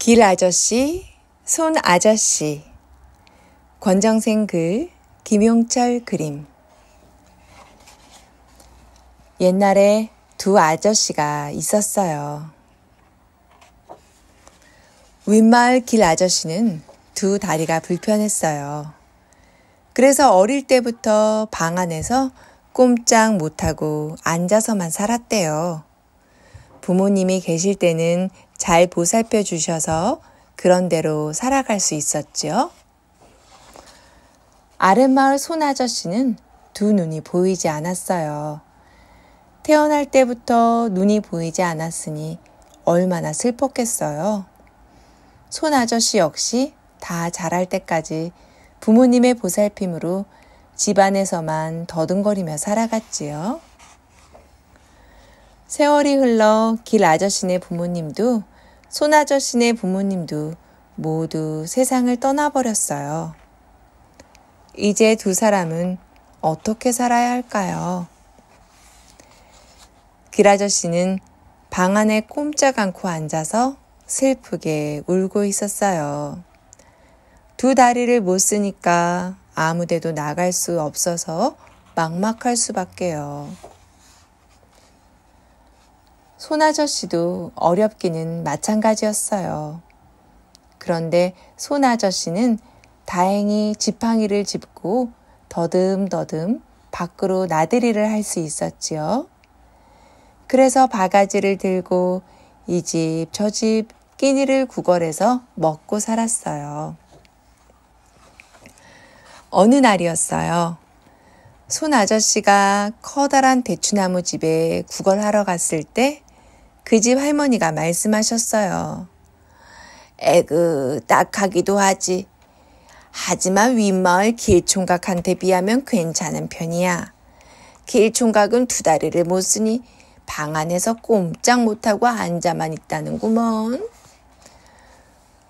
길 아저씨, 손 아저씨. 권정생 글, 김용철 그림. 옛날에 두 아저씨가 있었어요. 윗마을 길 아저씨는 두 다리가 불편했어요. 그래서 어릴 때부터 방 안에서 꼼짝 못하고 앉아서만 살았대요. 부모님이 계실 때는 잘 보살펴 주셔서 그런 대로 살아갈 수 있었죠. 아랫마을 손 아저씨는 두 눈이 보이지 않았어요. 태어날 때부터 눈이 보이지 않았으니 얼마나 슬펐겠어요. 손 아저씨 역시 다 자랄 때까지 부모님의 보살핌으로 집안에서만 더듬거리며 살아갔지요. 세월이 흘러 길 아저씨네 부모님도 손 아저씨네 부모님도 모두 세상을 떠나버렸어요. 이제 두 사람은 어떻게 살아야 할까요? 길 아저씨는 방 안에 꼼짝 않고 앉아서 슬프게 울고 있었어요. 두 다리를 못 쓰니까 아무 데도 나갈 수 없어서 막막할 수밖에요. 손 아저씨도 어렵기는 마찬가지였어요. 그런데 손 아저씨는 다행히 지팡이를 짚고 더듬더듬 밖으로 나들이를 할 수 있었지요. 그래서 바가지를 들고 이 집 저 집 끼니를 구걸해서 먹고 살았어요. 어느 날이었어요. 손 아저씨가 커다란 대추나무 집에 구걸하러 갔을 때 그 집 할머니가 말씀하셨어요. 에그, 딱하기도 하지. 하지만 윗마을 길총각한테 비하면 괜찮은 편이야. 길총각은 두 다리를 못 쓰니 방 안에서 꼼짝 못하고 앉아만 있다는구먼.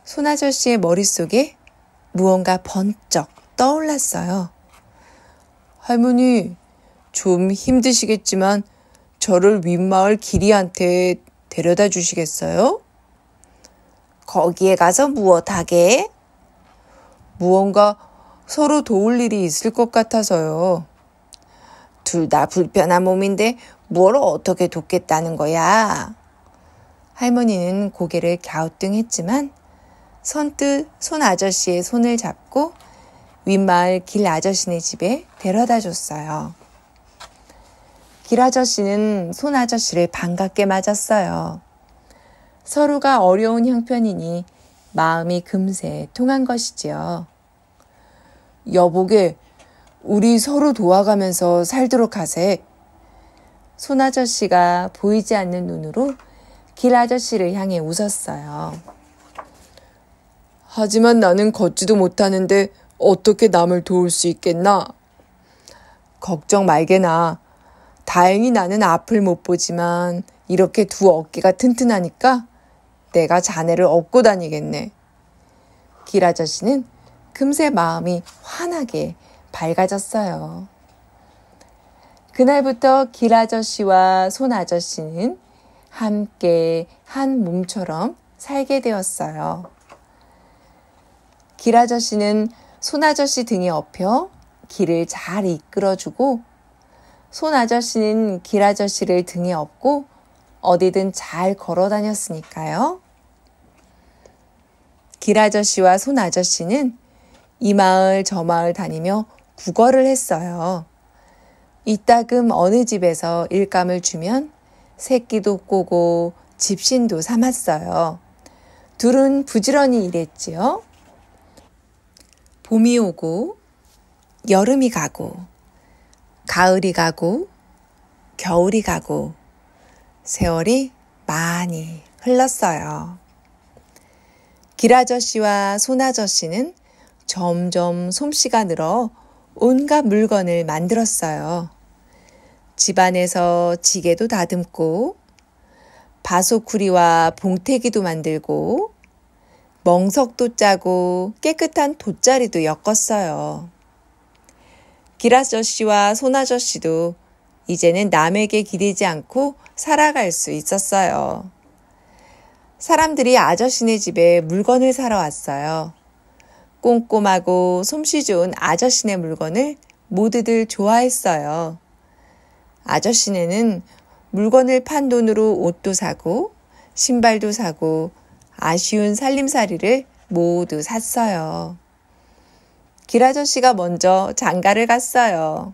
손 아저씨의 머릿속에 무언가 번쩍 떠올랐어요. 할머니, 좀 힘드시겠지만 저를 윗마을 길이한테 데려다 주시겠어요? 거기에 가서 무엇하게? 무언가 서로 도울 일이 있을 것 같아서요. 둘 다 불편한 몸인데 뭘 어떻게 돕겠다는 거야? 할머니는 고개를 갸우뚱했지만 선뜻 손 아저씨의 손을 잡고 윗마을 길 아저씨네 집에 데려다 줬어요. 길 아저씨는 손 아저씨를 반갑게 맞았어요. 서로가 어려운 형편이니 마음이 금세 통한 것이지요. 여보게, 우리 서로 도와가면서 살도록 하세. 손 아저씨가 보이지 않는 눈으로 길 아저씨를 향해 웃었어요. 하지만 나는 걷지도 못하는데 어떻게 남을 도울 수 있겠나? 걱정 말게나. 다행히 나는 앞을 못 보지만 이렇게 두 어깨가 튼튼하니까 내가 자네를 업고 다니겠네. 길 아저씨는 금세 마음이 환하게 밝아졌어요. 그날부터 길 아저씨와 손 아저씨는 함께 한 몸처럼 살게 되었어요. 길 아저씨는 손 아저씨 등에 업혀 길을 잘 이끌어주고 손 아저씨는 길 아저씨를 등에 업고 어디든 잘 걸어 다녔으니까요. 길 아저씨와 손 아저씨는 이 마을 저 마을 다니며 구걸을 했어요. 이따금 어느 집에서 일감을 주면 새끼도 꼬고 집신도 삼았어요. 둘은 부지런히 일했지요. 봄이 오고 여름이 가고 가을이 가고 겨울이 가고 세월이 많이 흘렀어요. 길 아저씨와 손 아저씨는 점점 솜씨가 늘어 온갖 물건을 만들었어요. 집안에서 지게도 다듬고 바소쿠리와 봉태기도 만들고 멍석도 짜고 깨끗한 돗자리도 엮었어요. 길 아저씨와 손 아저씨도 이제는 남에게 기대지 않고 살아갈 수 있었어요. 사람들이 아저씨네 집에 물건을 사러 왔어요. 꼼꼼하고 솜씨 좋은 아저씨네 물건을 모두들 좋아했어요. 아저씨네는 물건을 판 돈으로 옷도 사고 신발도 사고 아쉬운 살림살이를 모두 샀어요. 길아저씨가 먼저 장가를 갔어요.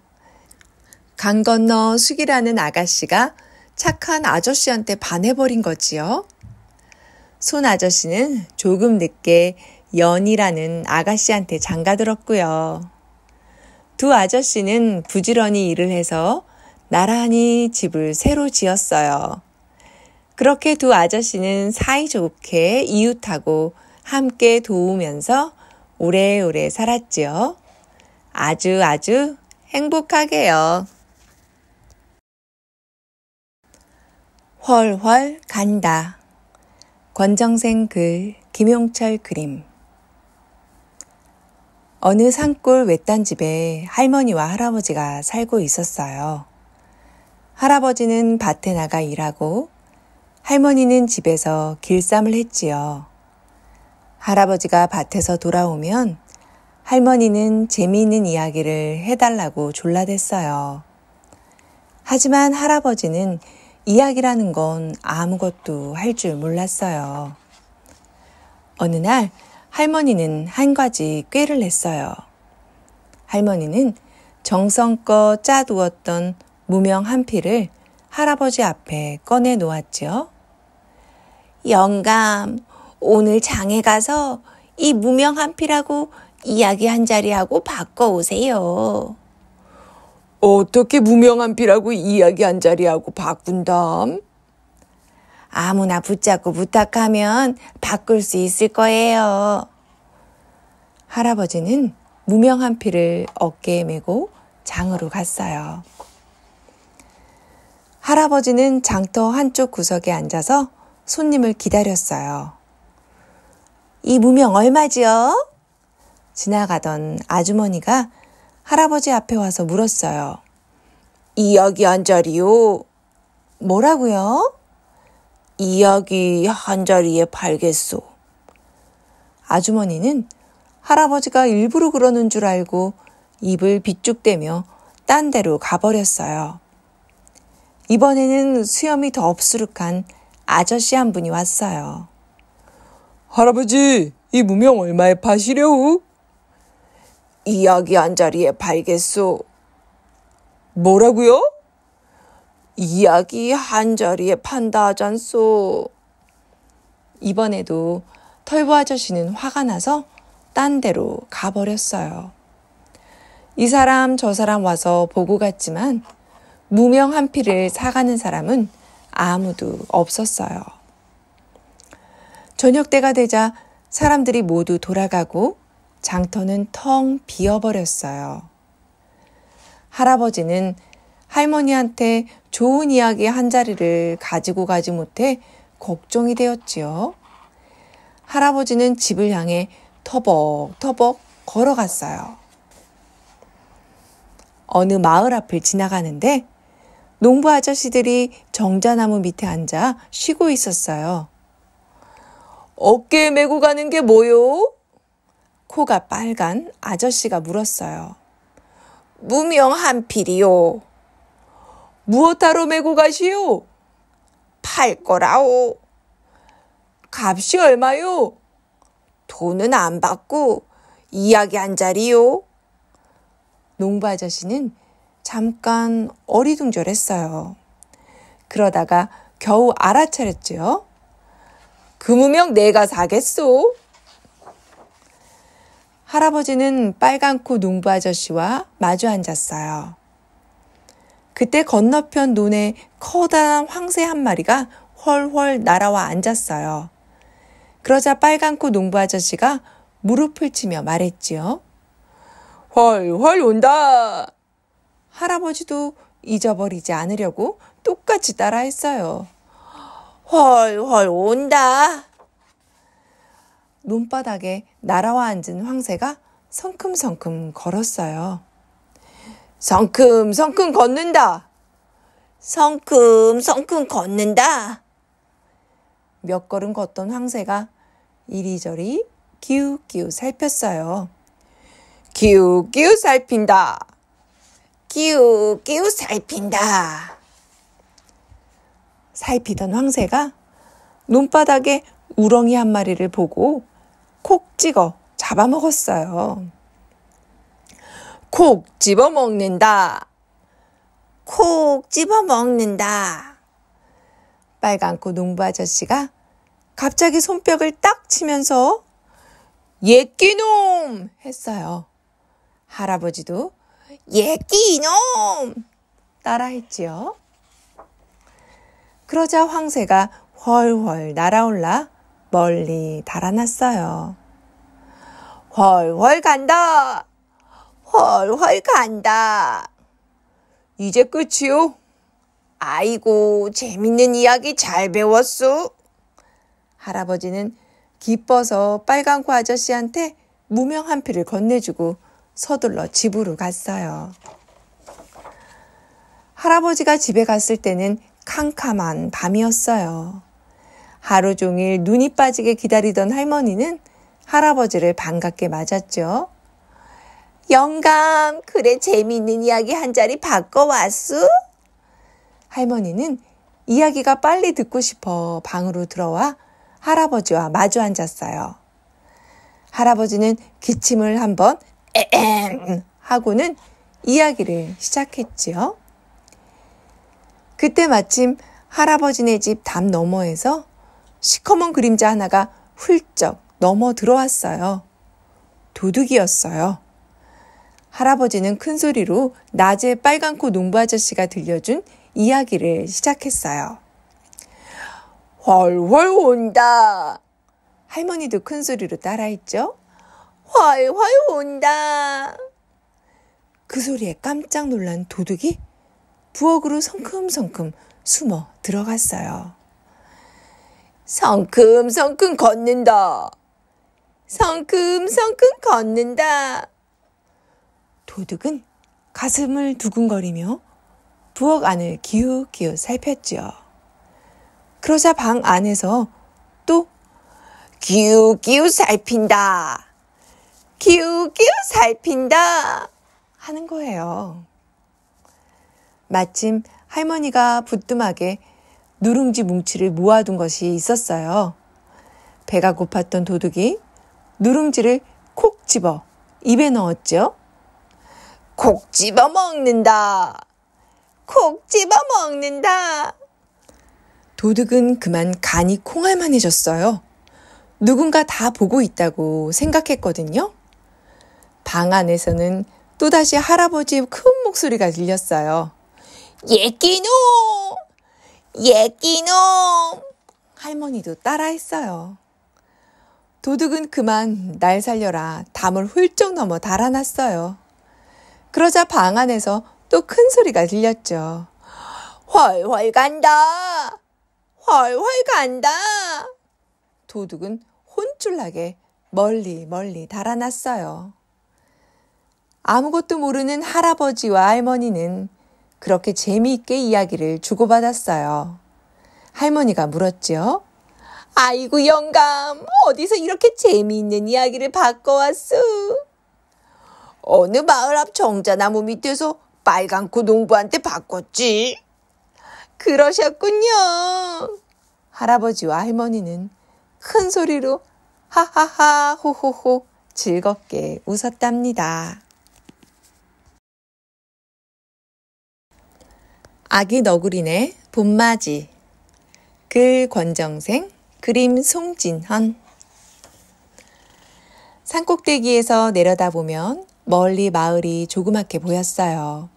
강 건너 숙이라는 아가씨가 착한 아저씨한테 반해버린 거지요. 손 아저씨는 조금 늦게 연이라는 아가씨한테 장가들었고요. 두 아저씨는 부지런히 일을 해서 나란히 집을 새로 지었어요. 그렇게 두 아저씨는 사이좋게 이웃하고 함께 도우면서 오래오래 살았지요. 아주 행복하게요. 훨훨 간다. 권정생 글, 김용철 그림. 어느 산골 외딴 집에 할머니와 할아버지가 살고 있었어요. 할아버지는 밭에 나가 일하고 할머니는 집에서 길쌈을 했지요. 할아버지가 밭에서 돌아오면 할머니는 재미있는 이야기를 해달라고 졸라댔어요. 하지만 할아버지는 이야기라는 건 아무것도 할 줄 몰랐어요. 어느 날 할머니는 한 가지 꾀를 냈어요. 할머니는 정성껏 짜두었던 무명 한 필을 할아버지 앞에 꺼내 놓았지요. 영감, 오늘 장에 가서 이 무명 한 필하고 이야기 한 자리하고 바꿔오세요. 어떻게 무명 한 필하고 이야기 한 자리하고 바꾼담? 아무나 붙잡고 부탁하면 바꿀 수 있을 거예요. 할아버지는 무명 한 필을 어깨에 메고 장으로 갔어요. 할아버지는 장터 한쪽 구석에 앉아서 손님을 기다렸어요. 이 무명 얼마지요? 지나가던 아주머니가 할아버지 앞에 와서 물었어요. 이야기 한 자리요. 뭐라고요? 이야기 한 자리에 팔겠소. 아주머니는 할아버지가 일부러 그러는 줄 알고 입을 비쭉대며 딴 데로 가버렸어요. 이번에는 수염이 더 없수룩한 아저씨 한 분이 왔어요. 할아버지, 이 무명 얼마에 파시려우? 이야기 한 자리에 팔겠소. 뭐라고요? 이야기 한 자리에 판다 하잖소. 이번에도 털보 아저씨는 화가 나서 딴 데로 가버렸어요. 이 사람 저 사람 와서 보고 갔지만 무명 한 필을 사가는 사람은 아무도 없었어요. 저녁 때가 되자 사람들이 모두 돌아가고 장터는 텅 비어버렸어요. 할아버지는 할머니한테 좋은 이야기 한 자리를 가지고 가지 못해 걱정이 되었지요. 할아버지는 집을 향해 터벅터벅 걸어갔어요. 어느 마을 앞을 지나가는데 농부 아저씨들이 정자나무 밑에 앉아 쉬고 있었어요. 어깨에 메고 가는 게 뭐요? 코가 빨간 아저씨가 물었어요. 무명 한 필이요. 무엇하러 메고 가시오? 팔 거라오. 값이 얼마요? 돈은 안 받고 이야기 한 자리요. 농부 아저씨는 잠깐 어리둥절했어요. 그러다가 겨우 알아차렸지요. 그 무명 내가 사겠소. 할아버지는 빨간코 농부 아저씨와 마주 앉았어요. 그때 건너편 논에 커다란 황새 한 마리가 훨훨 날아와 앉았어요. 그러자 빨간코 농부 아저씨가 무릎을 치며 말했지요. 훨훨 온다. 할아버지도 잊어버리지 않으려고 똑같이 따라했어요. 훨훨 온다. 논바닥에 날아와 앉은 황새가 성큼성큼 걸었어요. 성큼성큼 걷는다. 성큼성큼 걷는다. 몇 걸음 걷던 황새가 이리저리 기웃기웃 살폈어요. 기웃기웃 살핀다. 기웃기웃 살핀다. 살피던 황새가 논바닥에 우렁이 한 마리를 보고 콕 찍어 잡아먹었어요. 콕 집어 먹는다. 콕 집어 먹는다. 빨간코 농부 아저씨가 갑자기 손뼉을 딱 치면서 예끼놈 했어요. 할아버지도 예끼놈 따라했지요. 그러자 황새가 훨훨 날아올라 멀리 달아났어요. 훨훨 간다. 훨훨 간다. 이제 끝이요? 아이고, 재밌는 이야기 잘 배웠어. 할아버지는 기뻐서 빨간코 아저씨한테 무명 한 필을 건네주고 서둘러 집으로 갔어요. 할아버지가 집에 갔을 때는 캄캄한 밤이었어요. 하루 종일 눈이 빠지게 기다리던 할머니는 할아버지를 반갑게 맞았죠. 영감, 그래 재미있는 이야기 한 자리 바꿔왔어? 할머니는 이야기가 빨리 듣고 싶어 방으로 들어와 할아버지와 마주 앉았어요. 할아버지는 기침을 한번 에헴 하고는 이야기를 시작했지요. 그때 마침 할아버지네 집 담 너머에서 시커먼 그림자 하나가 훌쩍 넘어 들어왔어요. 도둑이었어요. 할아버지는 큰 소리로 낮에 빨간코 농부 아저씨가 들려준 이야기를 시작했어요. 훨훨 온다. 할머니도 큰 소리로 따라했죠. 훨훨 온다. 그 소리에 깜짝 놀란 도둑이 부엌으로 성큼성큼 숨어 들어갔어요. 성큼성큼 걷는다. 성큼성큼 걷는다. 도둑은 가슴을 두근거리며 부엌 안을 기웃기웃 살폈지요. 그러자 방 안에서 또 기웃기웃 살핀다. 기웃기웃 살핀다 하는 거예요. 마침 할머니가 부뚜막에 누룽지 뭉치를 모아둔 것이 있었어요. 배가 고팠던 도둑이 누룽지를 콕 집어 입에 넣었죠. 콕 집어 먹는다. 콕 집어 먹는다. 도둑은 그만 간이 콩알만해졌어요. 누군가 다 보고 있다고 생각했거든요. 방 안에서는 또다시 할아버지의 큰 목소리가 들렸어요. 예끼놈! 예끼놈! 할머니도 따라했어요. 도둑은 그만 날 살려라 담을 훌쩍 넘어 달아났어요. 그러자 방 안에서 또 큰 소리가 들렸죠. 훨훨 간다. 훨훨 간다. 도둑은 혼쭐나게 멀리 달아났어요. 아무것도 모르는 할아버지와 할머니는 그렇게 재미있게 이야기를 주고받았어요. 할머니가 물었지요. 아이고 영감, 어디서 이렇게 재미있는 이야기를 바꿔왔어? 어느 마을 앞 정자나무 밑에서 빨간코 농부한테 바꿨지. 그러셨군요. 할아버지와 할머니는 큰 소리로 하하하 호호호 즐겁게 웃었답니다. 아기 너구리네 봄맞이. 글 권정생, 그림 송진헌. 산꼭대기에서 내려다보면 멀리 마을이 조그맣게 보였어요.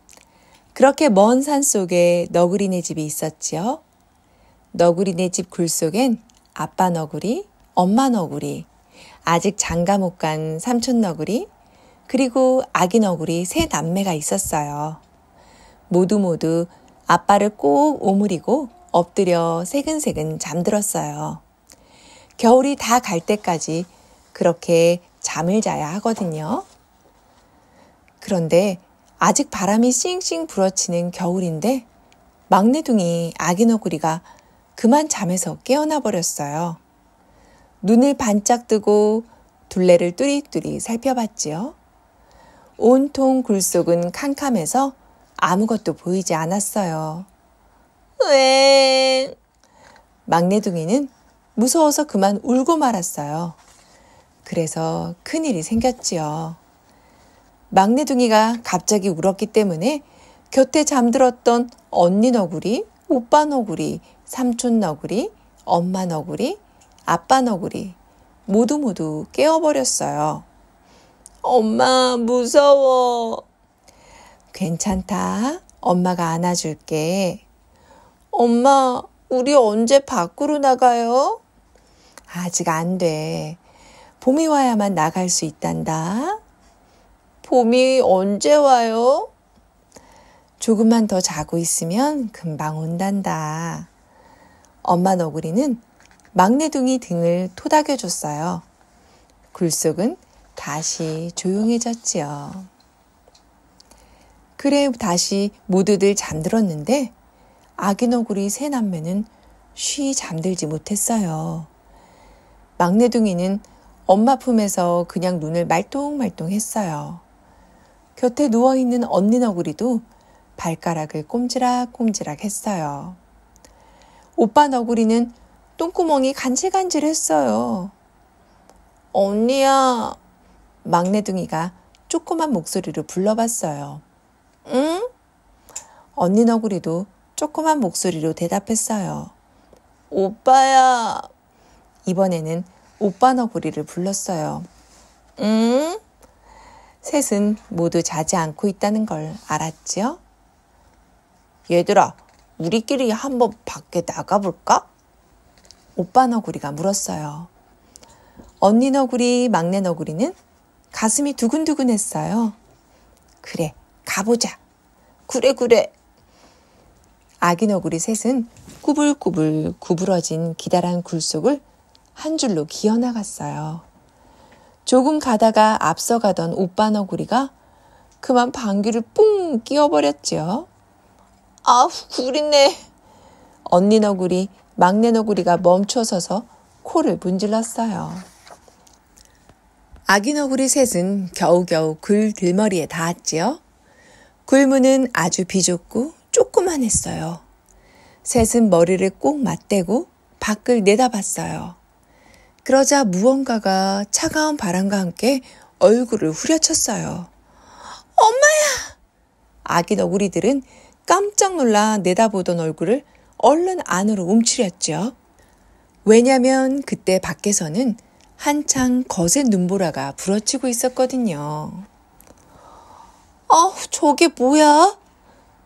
그렇게 먼 산 속에 너구리네 집이 있었지요. 너구리네 집 굴 속엔 아빠 너구리, 엄마 너구리, 아직 장가 못 간 삼촌 너구리, 그리고 아기 너구리 세 남매가 있었어요. 모두 아빠를 꼭 오므리고 엎드려 새근새근 잠들었어요. 겨울이 다 갈 때까지 그렇게 잠을 자야 하거든요. 그런데 아직 바람이 싱싱 불어치는 겨울인데 막내둥이 아기 너구리가 그만 잠에서 깨어나 버렸어요. 눈을 반짝 뜨고 둘레를 뚜리뚜리 살펴봤지요. 온통 굴 속은 캄캄해서 아무것도 보이지 않았어요. 으엥! 막내둥이는 무서워서 그만 울고 말았어요. 그래서 큰일이 생겼지요. 막내둥이가 갑자기 울었기 때문에 곁에 잠들었던 언니 너구리, 오빠 너구리, 삼촌 너구리, 엄마 너구리, 아빠 너구리 모두 깨어버렸어요. 엄마, 무서워. 괜찮다. 엄마가 안아줄게. 엄마, 우리 언제 밖으로 나가요? 아직 안 돼. 봄이 와야만 나갈 수 있단다. 봄이 언제 와요? 조금만 더 자고 있으면 금방 온단다. 엄마 너구리는 막내둥이 등을 토닥여줬어요. 굴 속은 다시 조용해졌지요. 그래 다시 모두들 잠들었는데 아기 너구리 세 남매는 쉬 잠들지 못했어요. 막내둥이는 엄마 품에서 그냥 눈을 말똥말똥 했어요. 곁에 누워있는 언니 너구리도 발가락을 꼼지락꼼지락 했어요. 오빠 너구리는 똥구멍이 간질간질했어요. 언니야, 막내둥이가 조그만 목소리로 불러봤어요. 응? 언니 너구리도 조그만 목소리로 대답했어요. 오빠야. 이번에는 오빠 너구리를 불렀어요. 응? 셋은 모두 자지 않고 있다는 걸 알았지요? 얘들아, 우리끼리 한번 밖에 나가볼까? 오빠 너구리가 물었어요. 언니 너구리, 막내 너구리는 가슴이 두근두근했어요. 그래, 가보자. 그래. 아기 너구리 셋은 꾸불꾸불 구부러진 기다란 굴 속을 한 줄로 기어나갔어요. 조금 가다가 앞서가던 오빠 너구리가 그만 방귀를 뿡 끼워버렸지요. 아우, 구리네. 언니 너구리, 막내 너구리가 멈춰서서 코를 문질렀어요. 아기 너구리 셋은 겨우겨우 굴 들머리에 닿았지요. 굴문은 아주 비좁고 조그만했어요. 셋은 머리를 꼭 맞대고 밖을 내다봤어요. 그러자 무언가가 차가운 바람과 함께 얼굴을 후려쳤어요. 엄마야! 아기 너구리들은 깜짝 놀라 내다보던 얼굴을 얼른 안으로 움츠렸죠. 왜냐면 그때 밖에서는 한창 거센 눈보라가 부러치고 있었거든요. 저게 뭐야?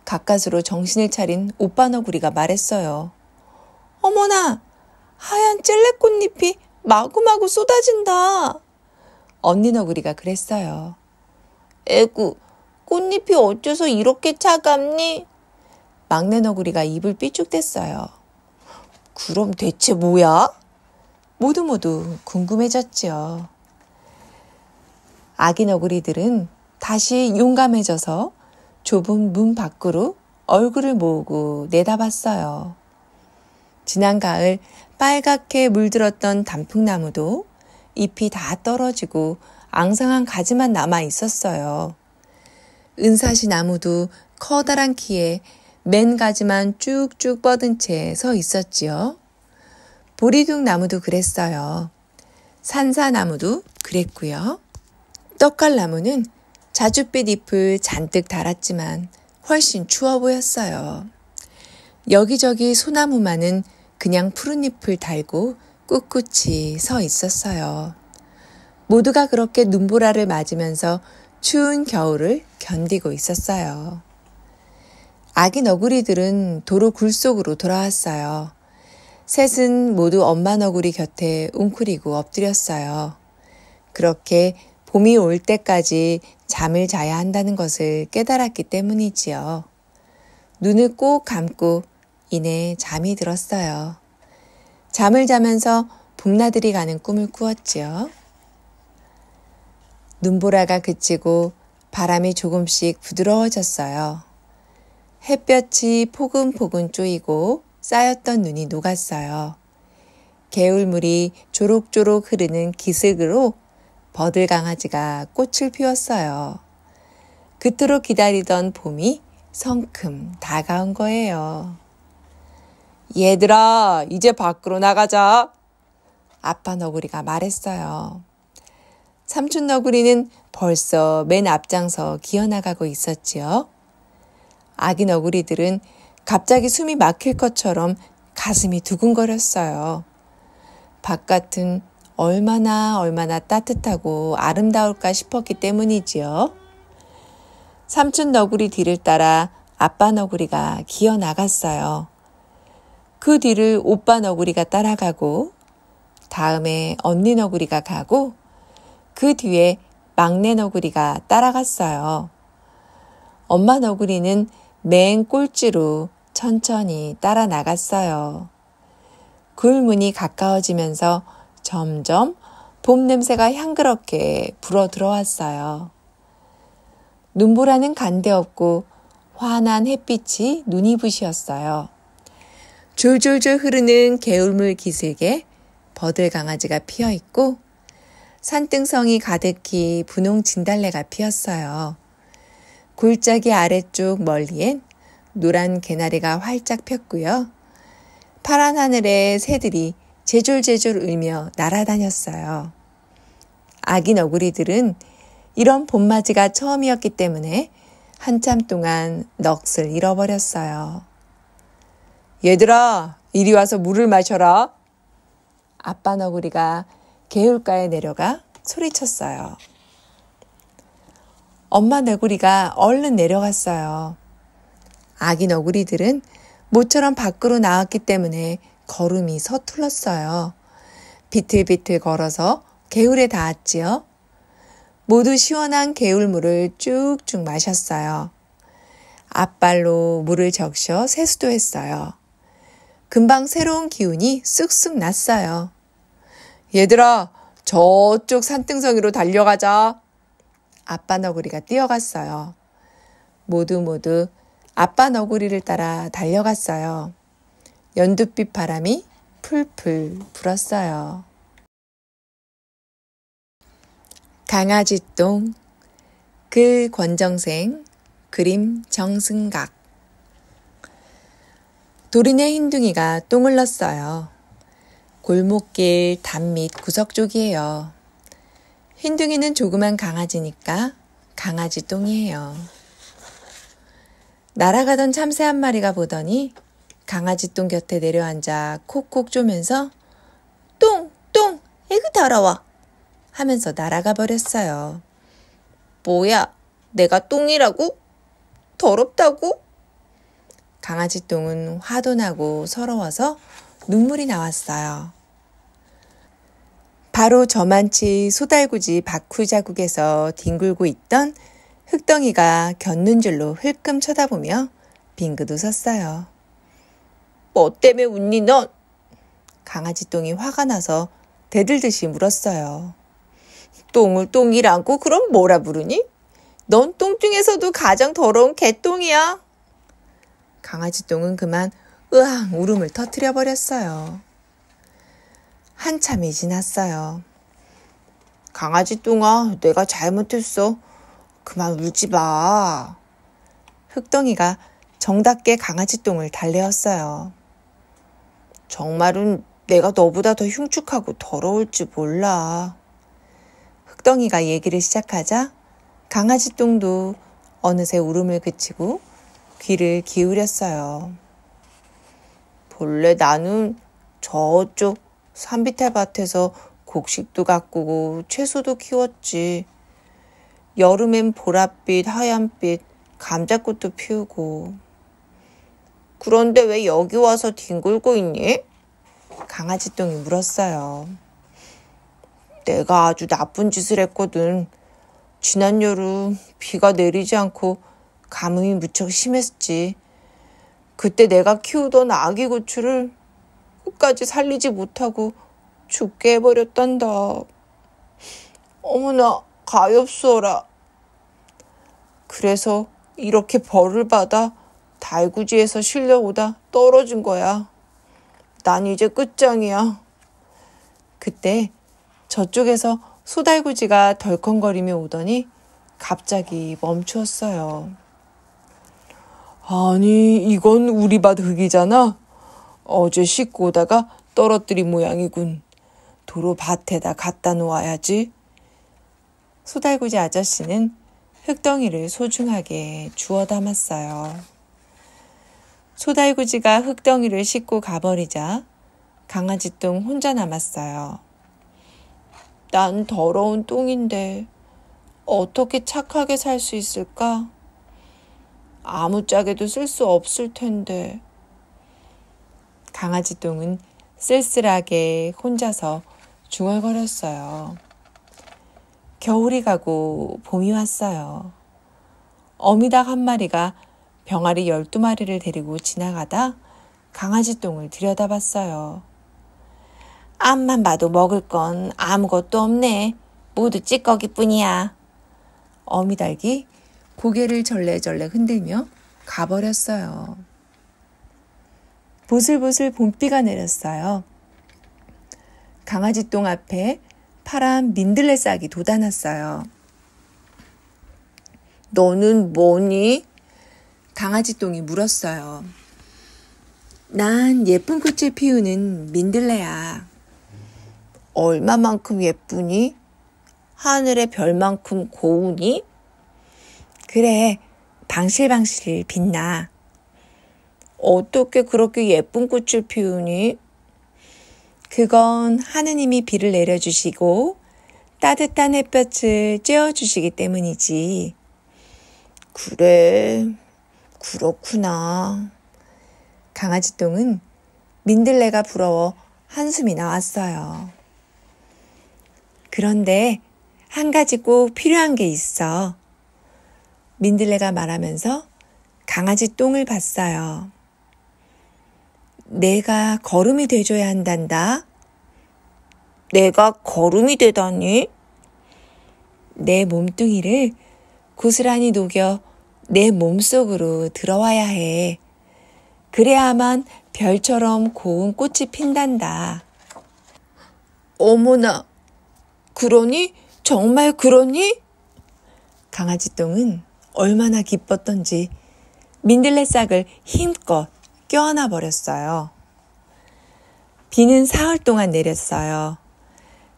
가까스로 정신을 차린 오빠 너구리가 말했어요. 어머나, 하얀 찔레꽃잎이 마구마구 쏟아진다. 언니 너구리가 그랬어요. 에구, 꽃잎이 어째서 이렇게 차갑니? 막내 너구리가 입을 삐죽댔어요. 그럼 대체 뭐야? 모두 궁금해졌지요. 아기 너구리들은 다시 용감해져서 좁은 문 밖으로 얼굴을 모으고 내다봤어요. 지난 가을 빨갛게 물들었던 단풍나무도 잎이 다 떨어지고 앙상한 가지만 남아 있었어요. 은사시 나무도 커다란 키에 맨 가지만 쭉쭉 뻗은 채 서 있었지요. 보리둑 나무도 그랬어요. 산사나무도 그랬고요. 떡갈나무는 자줏빛 잎을 잔뜩 달았지만 훨씬 추워 보였어요. 여기저기 소나무만은 그냥 푸른 잎을 달고 꿋꿋이 서 있었어요. 모두가 그렇게 눈보라를 맞으면서 추운 겨울을 견디고 있었어요. 아기 너구리들은 도로 굴 속으로 돌아왔어요. 셋은 모두 엄마 너구리 곁에 웅크리고 엎드렸어요. 그렇게 봄이 올 때까지 잠을 자야 한다는 것을 깨달았기 때문이지요. 눈을 꼭 감고 이내 잠이 들었어요. 잠을 자면서 봄나들이 가는 꿈을 꾸었지요. 눈보라가 그치고 바람이 조금씩 부드러워졌어요. 햇볕이 포근포근 쪼이고 쌓였던 눈이 녹았어요. 개울물이 조록조록 흐르는 기슭으로 버들강아지가 꽃을 피웠어요. 그토록 기다리던 봄이 성큼 다가온 거예요. 얘들아, 이제 밖으로 나가자. 아빠 너구리가 말했어요. 삼촌 너구리는 벌써 맨 앞장서 기어나가고 있었지요. 아기 너구리들은 갑자기 숨이 막힐 것처럼 가슴이 두근거렸어요. 바깥은 얼마나 따뜻하고 아름다울까 싶었기 때문이지요. 삼촌 너구리 뒤를 따라 아빠 너구리가 기어 나갔어요. 그 뒤를 오빠 너구리가 따라가고 다음에 언니 너구리가 가고 그 뒤에 막내 너구리가 따라갔어요. 엄마 너구리는 맨 꼴찌로 천천히 따라 나갔어요. 굴문이 가까워지면서 점점 봄 냄새가 향그럽게 불어 들어왔어요. 눈보라는 간데없고 환한 햇빛이 눈이 부시었어요. 줄줄줄 흐르는 개울물 기슭에 버들강아지가 피어있고 산등성이 가득히 분홍 진달래가 피었어요. 골짜기 아래쪽 멀리엔 노란 개나리가 활짝 폈고요. 파란 하늘에 새들이 제졸제졸 울며 날아다녔어요. 아기 너구리들은 이런 봄맞이가 처음이었기 때문에 한참 동안 넋을 잃어버렸어요. 얘들아, 이리 와서 물을 마셔라. 아빠 너구리가 개울가에 내려가 소리쳤어요. 엄마 너구리가 얼른 내려갔어요. 아기 너구리들은 모처럼 밖으로 나왔기 때문에 걸음이 서툴렀어요. 비틀비틀 걸어서 개울에 닿았지요. 모두 시원한 개울물을 쭉쭉 마셨어요. 앞발로 물을 적셔 세수도 했어요. 금방 새로운 기운이 쑥쑥 났어요. 얘들아, 저쪽 산등성이로 달려가자. 아빠 너구리가 뛰어갔어요. 모두 아빠 너구리를 따라 달려갔어요. 연두빛 바람이 풀풀 불었어요. 강아지똥, 글 권정생, 그림 정승각. 도리네 흰둥이가 똥을 렀어요. 골목길 단밑 구석 쪽이에요. 흰둥이는 조그만 강아지니까 강아지 똥이에요. 날아가던 참새 한 마리가 보더니 강아지 똥 곁에 내려앉아 콕콕 쪼면서 똥! 똥! 에그 더러워! 하면서 날아가 버렸어요. 뭐야? 내가 똥이라고? 더럽다고? 강아지 똥은 화도 나고 서러워서 눈물이 나왔어요. 바로 저만치 소달구지 바쿠자국에서 뒹굴고 있던 흙덩이가 곁눈 줄로 흘끔 쳐다보며 빙긋 웃었어요. 뭐 때문에 웃니 넌? 강아지 똥이 화가 나서 대들듯이 물었어요. 똥을 똥이라고 그럼 뭐라 부르니? 넌 똥 중에서도 가장 더러운 개똥이야. 강아지 똥은 그만 으앙 울음을 터뜨려 버렸어요. 한참이 지났어요. 강아지 똥아, 내가 잘못했어. 그만 울지 마. 흙덩이가 정답게 강아지 똥을 달래었어요. 정말은 내가 너보다 더 흉측하고 더러울지 몰라. 흙덩이가 얘기를 시작하자 강아지 똥도 어느새 울음을 그치고 귀를 기울였어요. 본래 나는 저쪽 산비탈밭에서 곡식도 가꾸고 채소도 키웠지. 여름엔 보랏빛, 하얀빛, 감자꽃도 피우고. 그런데 왜 여기 와서 뒹굴고 있니? 강아지 똥이 물었어요. 내가 아주 나쁜 짓을 했거든. 지난 여름 비가 내리지 않고 가뭄이 무척 심했지. 그때 내가 키우던 아기 고추를 끝까지 살리지 못하고 죽게 해버렸단다. 어머나 가엾어라. 그래서 이렇게 벌을 받아 달구지에서 실려오다 떨어진 거야. 난 이제 끝장이야. 그때 저쪽에서 소달구지가 덜컹거리며 오더니 갑자기 멈추었어요. 아니, 이건 우리 밭 흙이잖아. 어제 씻고 오다가 떨어뜨린 모양이군. 도로 밭에다 갖다 놓아야지. 소달구지 아저씨는 흙덩이를 소중하게 주워 담았어요. 소달구지가 흙덩이를 싣고 가버리자 강아지똥 혼자 남았어요. 난 더러운 똥인데 어떻게 착하게 살 수 있을까? 아무짝에도 쓸 수 없을 텐데. 강아지똥은 쓸쓸하게 혼자서 중얼거렸어요. 겨울이 가고 봄이 왔어요. 어미닭 한 마리가 병아리 12마리를 데리고 지나가다 강아지똥을 들여다봤어요. 앞만 봐도 먹을 건 아무것도 없네. 모두 찌꺼기뿐이야. 어미닭이 고개를 절레절레 흔들며 가버렸어요. 보슬보슬 봄비가 내렸어요. 강아지똥 앞에 파란 민들레 싹이 돋아났어요. 너는 뭐니? 강아지똥이 물었어요. 난 예쁜 꽃을 피우는 민들레야. 얼마만큼 예쁘니? 하늘의 별만큼 고우니? 그래, 방실방실 빛나. 어떻게 그렇게 예쁜 꽃을 피우니? 그건 하느님이 비를 내려주시고 따뜻한 햇볕을 쬐어주시기 때문이지. 그래, 그렇구나. 강아지똥은 민들레가 부러워 한숨이 나왔어요. 그런데 한 가지 꼭 필요한 게 있어. 민들레가 말하면서 강아지 똥을 봤어요. 내가 거름이 돼줘야 한단다. 내가 거름이 되다니? 내 몸뚱이를 고스란히 녹여 내 몸속으로 들어와야 해. 그래야만 별처럼 고운 꽃이 핀단다. 어머나, 그러니? 정말 그러니? 강아지똥은 얼마나 기뻤던지 민들레 싹을 힘껏 껴안아 버렸어요. 비는 사흘 동안 내렸어요.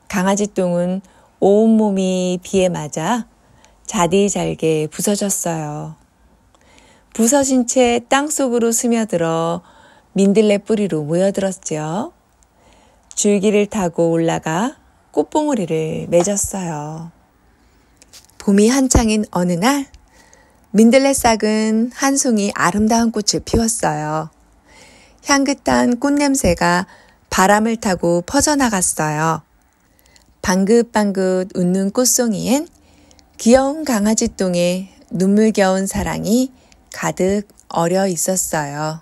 강아지똥은 온몸이 비에 맞아 자디잘게 부서졌어요. 부서진 채 땅속으로 스며들어 민들레 뿌리로 모여들었죠. 줄기를 타고 올라가 꽃봉오리를 맺었어요. 봄이 한창인 어느 날 민들레 싹은 한 송이 아름다운 꽃을 피웠어요. 향긋한 꽃냄새가 바람을 타고 퍼져나갔어요. 방긋방긋 웃는 꽃송이엔 귀여운 강아지똥의 눈물겨운 사랑이 가득 어려 있었어요.